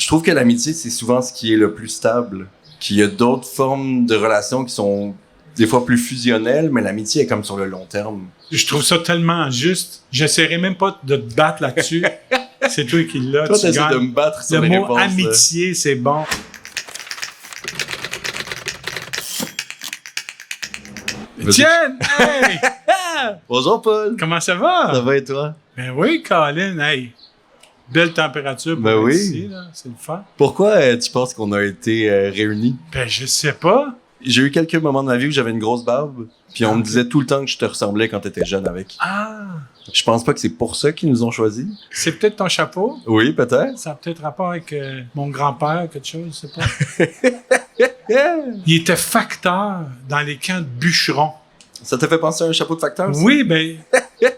Je trouve que l'amitié, c'est souvent ce qui est le plus stable. Qu'il y a d'autres formes de relations qui sont des fois plus fusionnelles, mais l'amitié est comme sur le long terme. Je trouve ça tellement juste. J'essaierai même pas de te battre là-dessus. C'est toi qui l'as. Toi, tu t'essaies gagnes. de me battre sur Le les mot réponses. amitié, c'est bon. Tiens! Hey! Bonjour, Paul. Comment ça va? Ça va et toi? Ben oui, Colin, hey! Belle température pour Ben être oui. ici, là. C'est le fun. Pourquoi tu penses qu'on a été réunis? Ben, je sais pas. J'ai eu quelques moments de ma vie où j'avais une grosse barbe, puis on me disait tout le temps que je te ressemblais quand t'étais jeune avec. Ah! Je pense pas que c'est pour ça qu'ils nous ont choisis. C'est peut-être ton chapeau? Oui, peut-être. Ça a peut-être rapport avec mon grand-père, quelque chose, je sais pas. Il était facteur dans les camps de bûcherons. Ça te fait penser à un chapeau de facteur? ça? Oui, ben, Mais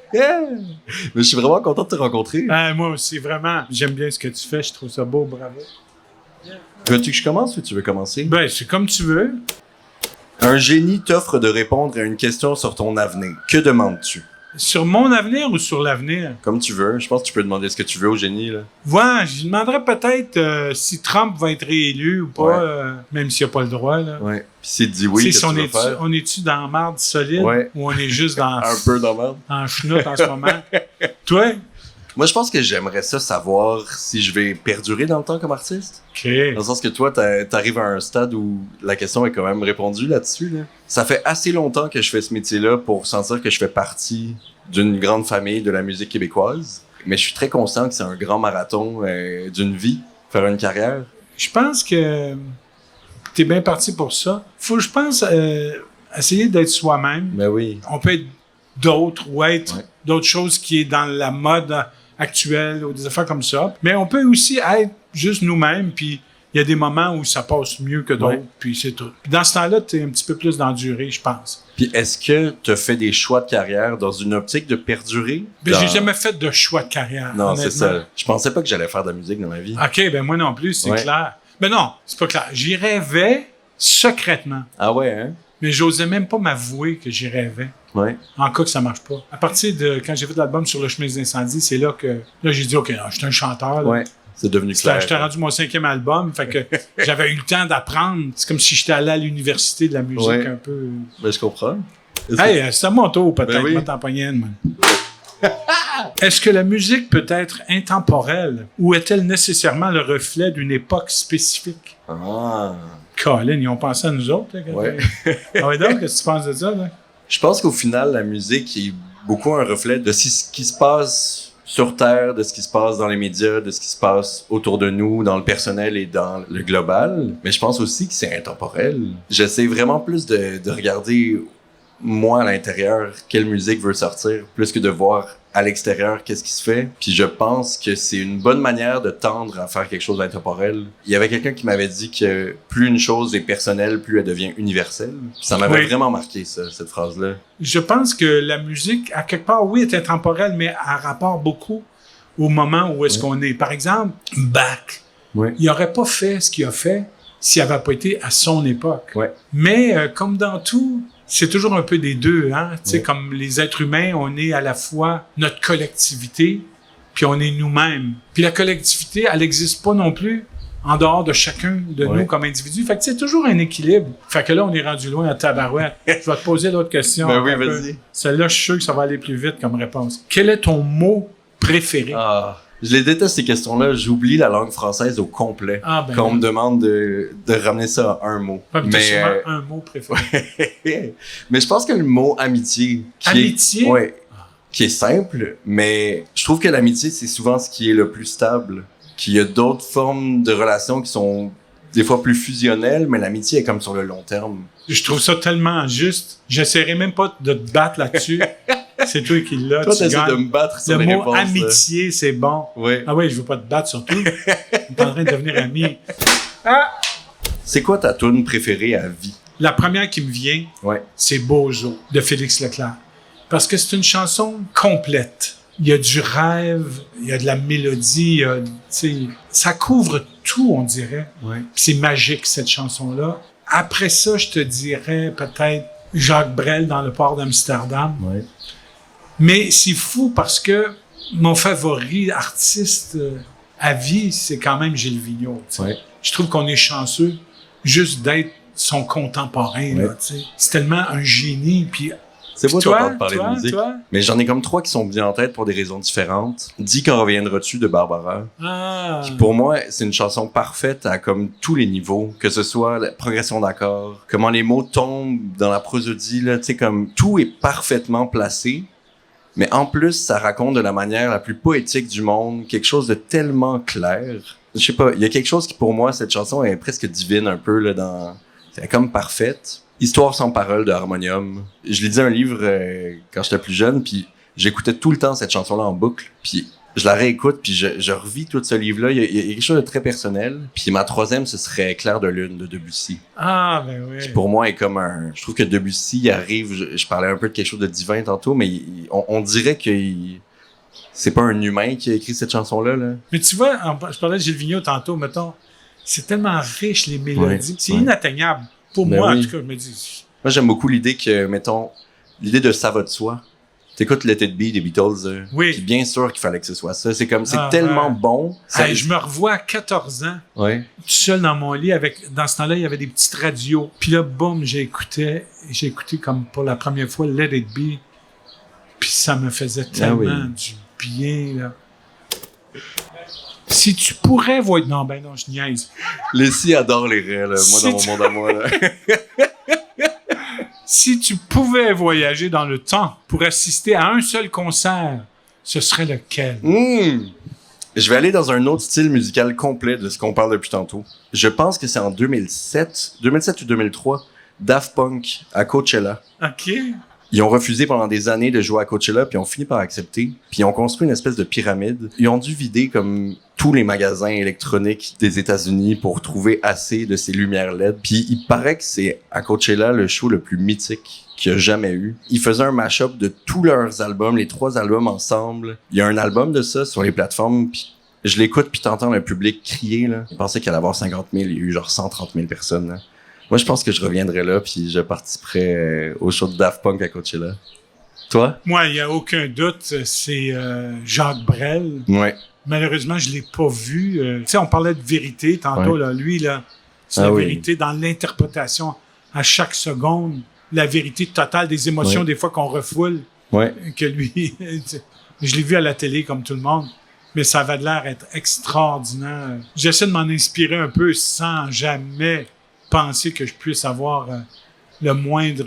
je suis vraiment content de te rencontrer. moi aussi, vraiment, j'aime bien ce que tu fais, je trouve ça beau, bravo. Veux-tu que je commence ou tu veux commencer? Ben, c'est comme tu veux. Un génie t'offre de répondre à une question sur ton avenir. Que demandes-tu? Sur mon avenir ou sur l'avenir? Comme tu veux. Je pense que tu peux demander ce que tu veux au génie, là. Ouais, je lui demanderais peut-être si Trump va être réélu ou pas, Ouais. Même s'il n'a pas le droit, là. Ouais. Puis s'il te dit oui, Tu sais, qu'est-ce si que tu vas faire? on est-tu dans la marde solide Ouais. ou on est juste dans Un peu dans la merde. en chenoute en ce moment? Toi? Moi, je pense que j'aimerais ça savoir si je vais perdurer dans le temps comme artiste. OK. Dans le sens que toi, t'arrives à un stade où la question est quand même répondue là-dessus. Là. Ça fait assez longtemps que je fais ce métier-là pour sentir que je fais partie d'une grande famille de la musique québécoise. Mais je suis très conscient que c'est un grand marathon d'une vie, faire une carrière. Je pense que t'es bien parti pour ça. Faut, je pense, essayer d'être soi-même. Mais oui. On peut être d'autres ou être Ouais. d'autres choses qui est dans la mode actuelle ou des affaires comme ça. Mais on peut aussi être juste nous-mêmes, puis il y a des moments où ça passe mieux que d'autres, Ouais. puis c'est tout. Puis dans ce temps-là, t'es un petit peu plus dans la durée, je pense. Puis est-ce que tu as fait des choix de carrière dans une optique de perdurer? Mais Dans- j'ai jamais fait de choix de carrière. Non, c'est honnêtement. ça. Je pensais pas que j'allais faire de la musique dans ma vie. OK, ben moi non plus, c'est Ouais. clair. Ben non, c'est pas clair. J'y rêvais secrètement. Ah ouais, hein? Mais j'osais même pas m'avouer que j'y rêvais. Ouais. En cas que ça marche pas. À partir de quand j'ai fait l'album sur le chemin des incendies, c'est là que j'ai dit OK, je suis un chanteur. Là. Ouais. C'est devenu clair. J'étais rendu mon 5e album, fait que j'avais eu le temps d'apprendre. C'est comme si j'étais allé à l'université de la musique Ouais. un peu. Ben, je comprends. Hey, c'est à mon tour peut-être, Ben oui. moi t'en pogner une, man. Est-ce que la musique peut être intemporelle ou est-elle nécessairement le reflet d'une époque spécifique? Ah. Colin, ils ont pensé à nous autres. Là, quand Ouais. Ah ouais, donc, qu'est-ce que tu penses de ça? Là? Je pense qu'au final, la musique est beaucoup un reflet de ce qui se passe sur Terre, de ce qui se passe dans les médias, de ce qui se passe autour de nous, dans le personnel et dans le global. Mais je pense aussi que c'est intemporel. J'essaie vraiment plus de regarder, moi, à l'intérieur, quelle musique veut sortir, plus que de voir à l'extérieur qu'est-ce qui se fait. Puis je pense que c'est une bonne manière de tendre à faire quelque chose d'intemporel. Il y avait quelqu'un qui m'avait dit que plus une chose est personnelle, plus elle devient universelle. Ça m'avait Oui. vraiment marqué, ça, cette phrase-là. Je pense que la musique, à quelque part, oui, est intemporelle, mais a rapport beaucoup au moment où est-ce qu'on est. Par exemple, Bach, Oui. il n'aurait pas fait ce qu'il a fait s'il n'avait pas été à son époque. Ouais. Mais comme dans tout, c'est toujours un peu des deux. Hein? Tu sais, Ouais. comme les êtres humains, on est à la fois notre collectivité, puis on est nous-mêmes. Puis la collectivité, elle n'existe pas non plus en dehors de chacun de Ouais. nous comme individus. Fait que c'est toujours un équilibre. Fait que là, on est rendu loin à tabarouette. Je vais te poser l'autre question. Ben oui, un peu. vas-y. Celle-là, je suis sûr que ça va aller plus vite comme réponse. Quel est ton mot préféré? Ah, je les déteste ces questions-là. J'oublie la langue française au complet. Ah, ben, Quand on me demande de ramener ça à un mot. ouais, mais t'as sûrement Mais, un mot préféré. mais je pense que le mot amitié. Amitié? Ouais. Qui est simple, mais je trouve que l'amitié, c'est souvent ce qui est le plus stable. Qu'il y a d'autres formes de relations qui sont des fois plus fusionnelles, mais l'amitié est comme sur le long terme. Je trouve ça tellement juste. J'essaierai même pas de te battre là-dessus. C'est toi qui l'as. Toi, tu t'essaies gagnes. de me battre sur Le les mot réponses. là. amitié, c'est bon. Ouais. Ah oui, je veux pas te battre surtout. On est en train de devenir amis. Ah! C'est quoi ta tune préférée à vie? La première qui me vient, Ouais. c'est Bozo de Félix Leclerc. Parce que c'est une chanson complète. Il y a du rêve, il y a de la mélodie, il y a, tu sais, ça couvre tout, on dirait. Ouais. C'est magique, cette chanson-là. Après ça, je te dirais peut-être Jacques Brel dans le port d'Amsterdam. Ouais. Mais c'est fou parce que mon favori artiste à vie, c'est quand même Gilles Vigneault. Tu sais. Ouais. Je trouve qu'on est chanceux juste d'être son contemporain. Là, tu sais. C'est tellement un génie. Puis C'est beau toi, d'entendre parler de musique. Mais j'en ai comme 3 qui sont venus en tête pour des raisons différentes. Dis quand reviendras-tu de Barbara. Ah. Qui pour moi, c'est une chanson parfaite à comme tous les niveaux, que ce soit la progression d'accords, comment les mots tombent dans la prosodie, là, tu sais, comme tout est parfaitement placé. Mais en plus, ça raconte de la manière la plus poétique du monde, quelque chose de tellement clair. Je sais pas, il y a quelque chose qui pour moi, cette chanson est presque divine un peu, là, c'est comme parfaite. Histoire sans parole de Harmonium. Je lisais un livre quand j'étais plus jeune, puis j'écoutais tout le temps cette chanson-là en boucle, puis je la réécoute, puis je revis tout ce livre-là. Il y a quelque chose de très personnel. Puis ma 3e, ce serait Clair de lune de Debussy. Ah, ben oui. Qui pour moi est comme je trouve que Debussy il arrive, je parlais un peu de quelque chose de divin tantôt, mais on dirait que c'est pas un humain qui a écrit cette chanson-là. Là. Mais tu vois, je parlais de Gilles Vigneault tantôt, mettons, c'est tellement riche, les mélodies. C'est inatteignable. Pour moi, en tout cas, je me dis... Moi, j'aime beaucoup l'idée que, mettons, l'idée de ça va de soi. T'écoutes Let It Be des Beatles, puis bien sûr qu'il fallait que ce soit ça. C'est comme, c'est tellement bon. Hey, je me revois à 14 ans, tout seul dans mon lit, dans ce temps-là, il y avait des petites radios. Puis là, boum, j'ai écouté comme pour la première fois Let It Be. Puis ça me faisait tellement du bien, là. Si tu pourrais voir... Non, je niaise. Leslie adore les raies, là. Moi, dans mon monde à moi, là. Si tu pouvais voyager dans le temps pour assister à un seul concert, ce serait lequel? Je vais aller dans un autre style musical complet de ce qu'on parle depuis tantôt. Je pense que c'est en 2007 ou 2003, Daft Punk à Coachella. OK. Ils ont refusé pendant des années de jouer à Coachella, puis ont fini par accepter. Puis ils ont construit une espèce de pyramide. Ils ont dû vider comme tous les magasins électroniques des États-Unis pour trouver assez de ces lumières LED. Puis il paraît que c'est à Coachella le show le plus mythique qu'il y a jamais eu. Ils faisaient un mash-up de tous leurs albums, les 3 albums ensemble. Il y a un album de ça sur les plateformes, puis je l'écoute, puis t'entends le public crier, là. Je pensais qu'il allait avoir 50 000, il y a eu genre 130 000 personnes, là. Moi, je pense que je reviendrai là, puis je participerai au show de Daft Punk à Coachella. Toi? Moi, il n'y a aucun doute, c'est Jacques Brel. Ouais. Malheureusement, je l'ai pas vu. Tu sais, on parlait de vérité tantôt, là. Lui, là, c'est la vérité dans l'interprétation à chaque seconde. La vérité totale des émotions, des fois, qu'on refoule. Ouais. Que lui... Je l'ai vu à la télé, comme tout le monde. Mais ça avait l'air d'être extraordinaire. J'essaie de m'en inspirer un peu sans jamais penser que je puisse avoir le moindre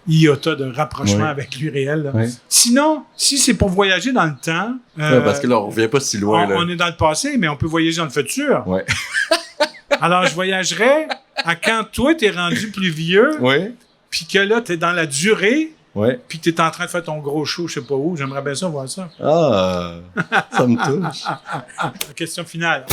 iota de rapprochement avec lui réel. Là. Sinon, si c'est pour voyager dans le temps... parce que là, on revient pas si loin. On est dans le passé, mais on peut voyager dans le futur. Ouais. Alors, je voyagerais à quand toi, t'es rendu plus vieux, puis que là, t'es dans la durée, puis t'es en train de faire ton gros show, je sais pas où. J'aimerais bien ça voir ça. Ah, ça me touche. Question finale.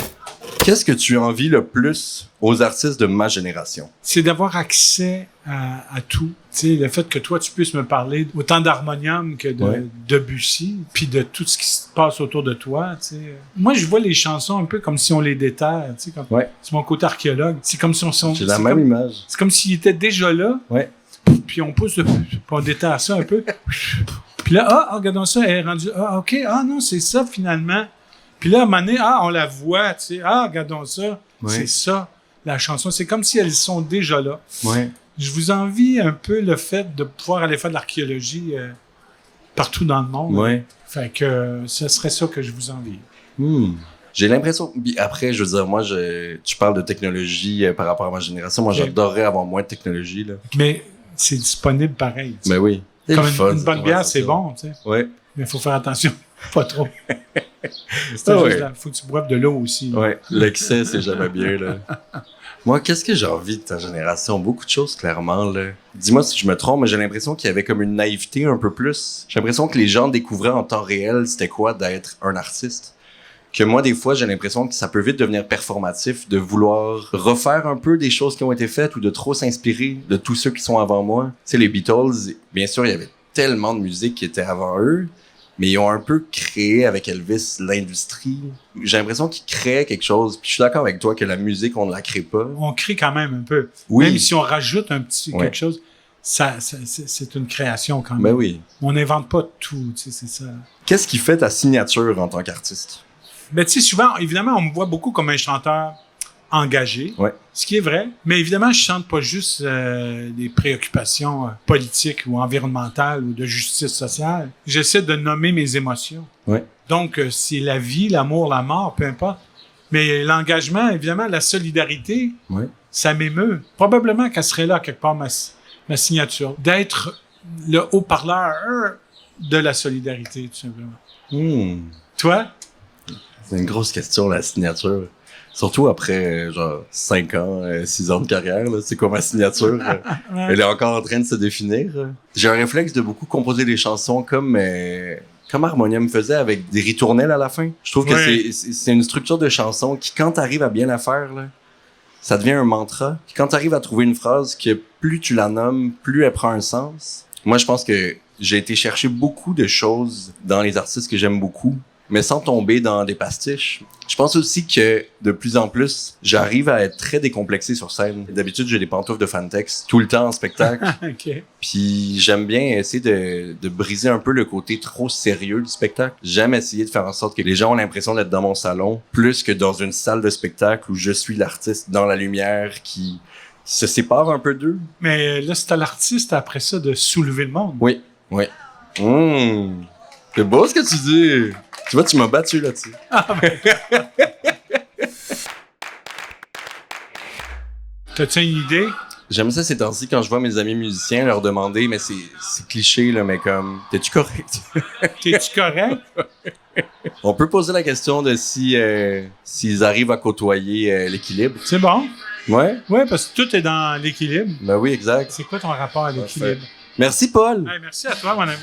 Qu'est-ce que tu envies le plus aux artistes de ma génération? C'est d'avoir accès à tout. Tu sais, le fait que toi, tu puisses me parler autant d'harmonium que de Debussy, puis de tout ce qui se passe autour de toi. Tu sais. Moi, je vois les chansons un peu comme si on les déterre. Tu sais, comme, c'est mon côté archéologue. C'est comme si on... J'ai la même image. C'est comme s'il était déjà là. Puis on pousse, puis on déterre ça un peu. Puis là, regardons ça, elle est rendue... OK, non, c'est ça, finalement. Puis là, à un moment donné, on la voit, tu sais. Regardons ça. C'est ça, la chanson. C'est comme si elles sont déjà là. Je vous envie un peu le fait de pouvoir aller faire de l'archéologie partout dans le monde. Fait que ce serait ça que je vous envie. J'ai l'impression... Après, je veux dire, moi, tu parles de technologie par rapport à ma génération. Moi, j'adorerais avoir moins de technologie, là. Mais c'est disponible pareil. Mais oui. Comme une bonne bière, c'est bon, tu sais. Oui. Mais il faut faire attention. Pas trop. Faut que tu boives de l'eau aussi. Oui, l'excès, c'est jamais bien, là. Moi, qu'est-ce que j'ai envie de ta génération? Beaucoup de choses, clairement, là. Dis-moi si je me trompe, mais j'ai l'impression qu'il y avait comme une naïveté un peu plus. J'ai l'impression que les gens découvraient en temps réel c'était quoi d'être un artiste. Que moi, des fois, j'ai l'impression que ça peut vite devenir performatif de vouloir refaire un peu des choses qui ont été faites ou de trop s'inspirer de tous ceux qui sont avant moi. Tu sais, les Beatles, bien sûr, il y avait tellement de musique qui était avant eux, mais ils ont un peu créé avec Elvis l'industrie. J'ai l'impression qu'ils créaient quelque chose. Puis je suis d'accord avec toi que la musique, on ne la crée pas. On crée quand même un peu. Oui. Même si on rajoute un petit quelque chose, c'est une création quand même. Ben oui. On n'invente pas tout, tu sais, c'est ça. Qu'est-ce qui fait ta signature en tant qu'artiste? Ben, tu sais, souvent, évidemment, on me voit beaucoup comme un chanteur engagé, Ouais. ce qui est vrai. Mais évidemment, je chante pas juste des préoccupations politiques ou environnementales ou de justice sociale. J'essaie de nommer mes émotions. Ouais. Donc, c'est la vie, l'amour, la mort, peu importe. Mais l'engagement, évidemment, la solidarité, Ouais. ça m'émeut. Probablement qu'elle serait là, quelque part, ma signature. D'être le haut-parleur de la solidarité, tout simplement. Toi? C'est une grosse question, la signature. Surtout après, genre, 5 ans, 6 ans de carrière, là. C'est quoi ma signature? Elle est encore en train de se définir. J'ai un réflexe de beaucoup composer des chansons comme Harmonium faisait avec des ritournelles à la fin. Je trouve que c'est une structure de chanson qui, quand t'arrives à bien la faire, là, ça devient un mantra. Puis quand t'arrives à trouver une phrase que plus tu la nommes, plus elle prend un sens. Moi, je pense que j'ai été chercher beaucoup de choses dans les artistes que j'aime beaucoup, mais sans tomber dans des pastiches. Je pense aussi que, de plus en plus, j'arrive à être très décomplexé sur scène. D'habitude, j'ai des pantoufles de Fantex tout le temps en spectacle. OK. Puis j'aime bien essayer de briser un peu le côté trop sérieux du spectacle. J'aime essayer de faire en sorte que les gens ont l'impression d'être dans mon salon, plus que dans une salle de spectacle où je suis l'artiste dans la lumière qui se sépare un peu d'eux. Mais là, c'est à l'artiste, après ça, de soulever le monde. Oui, oui. C'est beau ce que tu dis. Tu vois, tu m'as battu là-dessus. T'as-tu une idée? J'aime ça ces temps-ci quand je vois mes amis musiciens leur demander, mais c'est cliché, là, mais comme, t'es-tu correct? T'es-tu correct? On peut poser la question de s'ils arrivent à côtoyer l'équilibre. C'est bon. Ouais? Ouais, parce que tout est dans l'équilibre. Ben oui, exact. C'est quoi ton rapport à l'équilibre? Merci, Paul. Hey, merci à toi, mon ami.